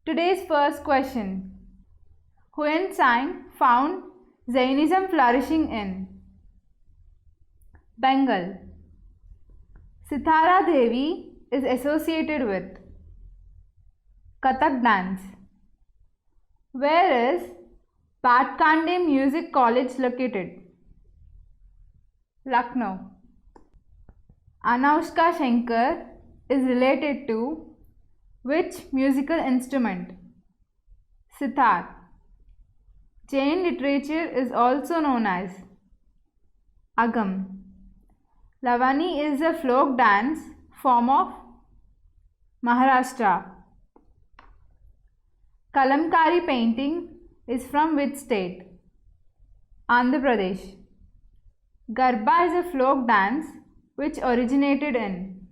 Today's first question. Huyen Tsang found Jainism flourishing in Bengal. Sitara Devi is associated with Kathak dance. Where is Patkande Music College located? Lucknow. Anushka Shankar is related to which musical instrument? Sitar. Jain literature is also known as Agam. Lavani is a folk dance form of Maharashtra. Kalamkari painting is from which state? Andhra Pradesh. Garba is a folk dance which originated in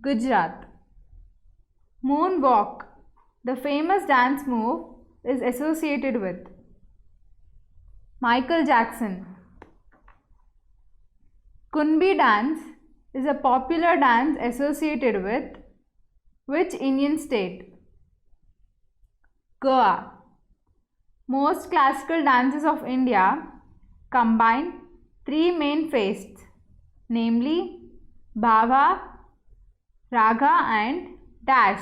Gujarat. Moonwalk, the famous dance move, is associated with Michael Jackson. Kunbi dance is a popular dance associated with which Indian state? Goa. Most classical dances of India combine three main fastes, namely Bhava, Raga and Dash.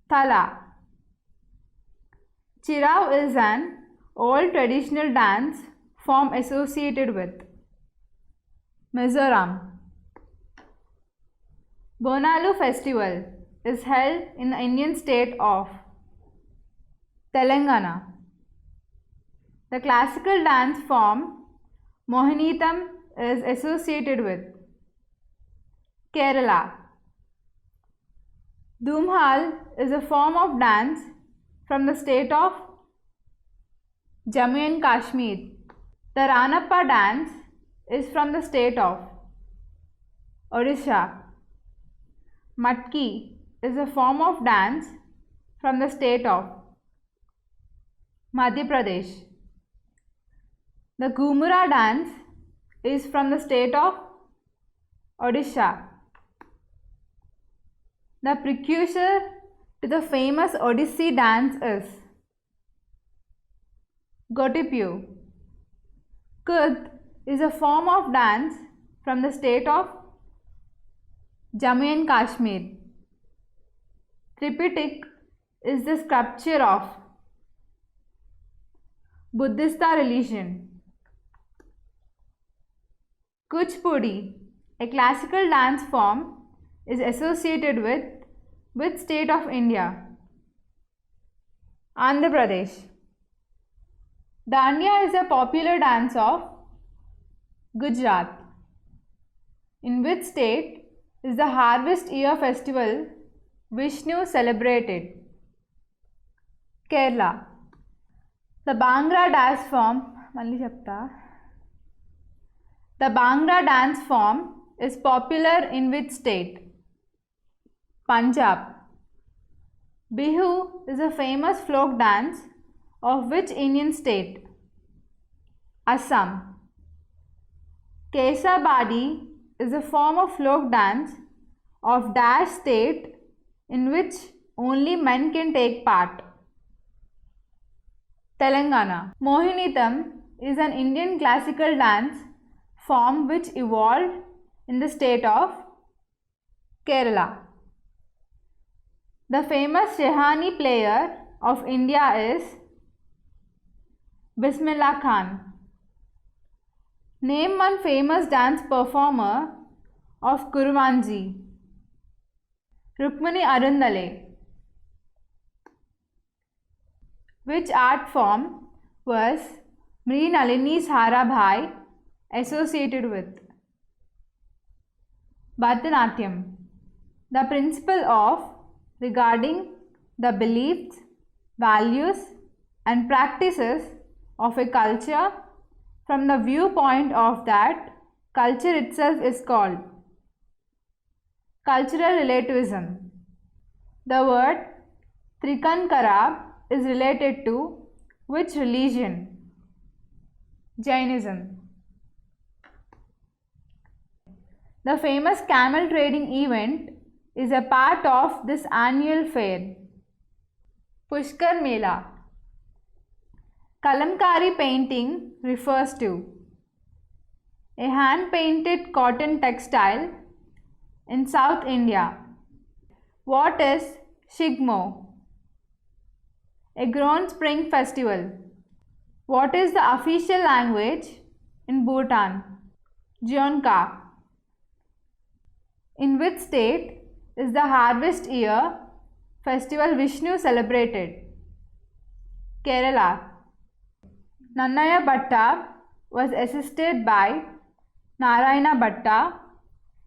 Thala. Chirau is an old traditional dance form associated with Mizoram. Bonalu festival is held in the Indian state of Telangana. The classical dance form Mohiniyattam is associated with Kerala. Dhumhal is a form of dance from the state of Jammu and Kashmir. The Ranappa dance is from the state of Odisha. Matki is a form of dance from the state of Madhya Pradesh. The Ghumura dance is from the state of Odisha. The precursor to the famous Odissi dance is Gotipu. Kud is a form of dance from the state of Jammu and Kashmir. Tripitaka is the sculpture of Buddhist religion. Kuchipudi, a classical dance form, is associated with which state of India? Andhra Pradesh. Dandiya is a popular dance of Gujarat. In which state is the harvest year festival Vishnu celebrated? Kerala. The Bhangra dance form, The Bhangra dance form is popular in which state? Punjab. Bihu is a famous folk dance of which Indian state? Assam. Kesabadi is a form of folk dance of Dash state in which only men can take part? Telangana. Mohiniyattam is an Indian classical dance form which evolved in the state of Kerala. The famous Shehani player of India is Bismillah Khan. Name one famous dance performer of Kurvanji. Rukmini Arundale. Which art form was Mrinalini Sarabhai associated with? Bharatanatyam. The principle of regarding the beliefs, values and practices of a culture from the viewpoint of that culture itself is called cultural relativism. The word Trikankara is related to which religion? Jainism. The famous camel trading event is a part of this annual fair? Pushkar Mela. Kalamkari painting refers to a hand-painted cotton textile in South India. What is Shigmo? A grown spring festival. What is the official language in Bhutan? Jeonka. In which state is the harvest year festival Vishnu celebrated? Kerala. Nannaya Bhatta was assisted by Narayana Bhatta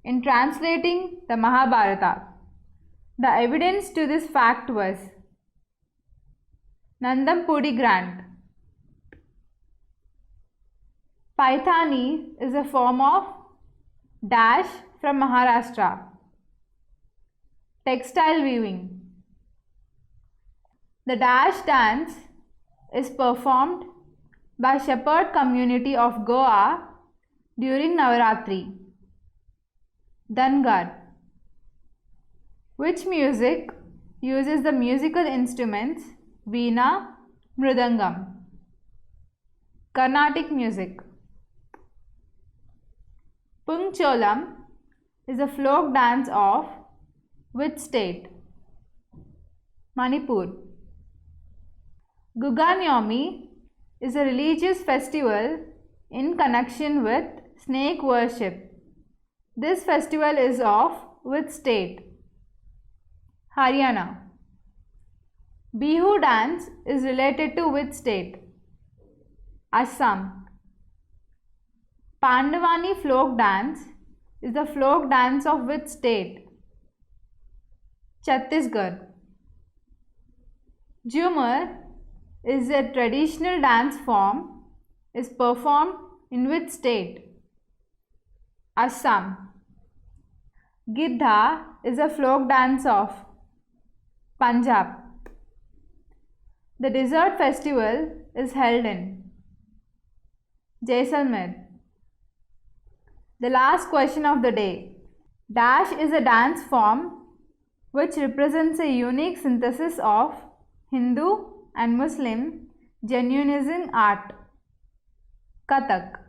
in translating the Mahabharata. The evidence to this fact was Nandampudi Grant. Paithani is a form of dash from Maharashtra. Textile weaving. The dash dance is performed by shepherd community of Goa during Navaratri. Dangar. Which music uses the musical instruments Veena, Mridangam? Carnatic music. Pungcholam is a folk dance of which state? Manipur. Guganyomi is a religious festival in connection with snake worship. This festival is of which state? Haryana. Bihu dance is related to which state? Assam. Pandavani folk dance is the folk dance of which state? Chhattisgarh. Jhumar is a traditional dance form, is performed in which state? Assam. Giddha is a folk dance of Punjab. The dessert festival is held in Jaisalmer. The last question of the day. Dash is a dance form which represents a unique synthesis of Hindu and Muslim Jainism art. Kathak.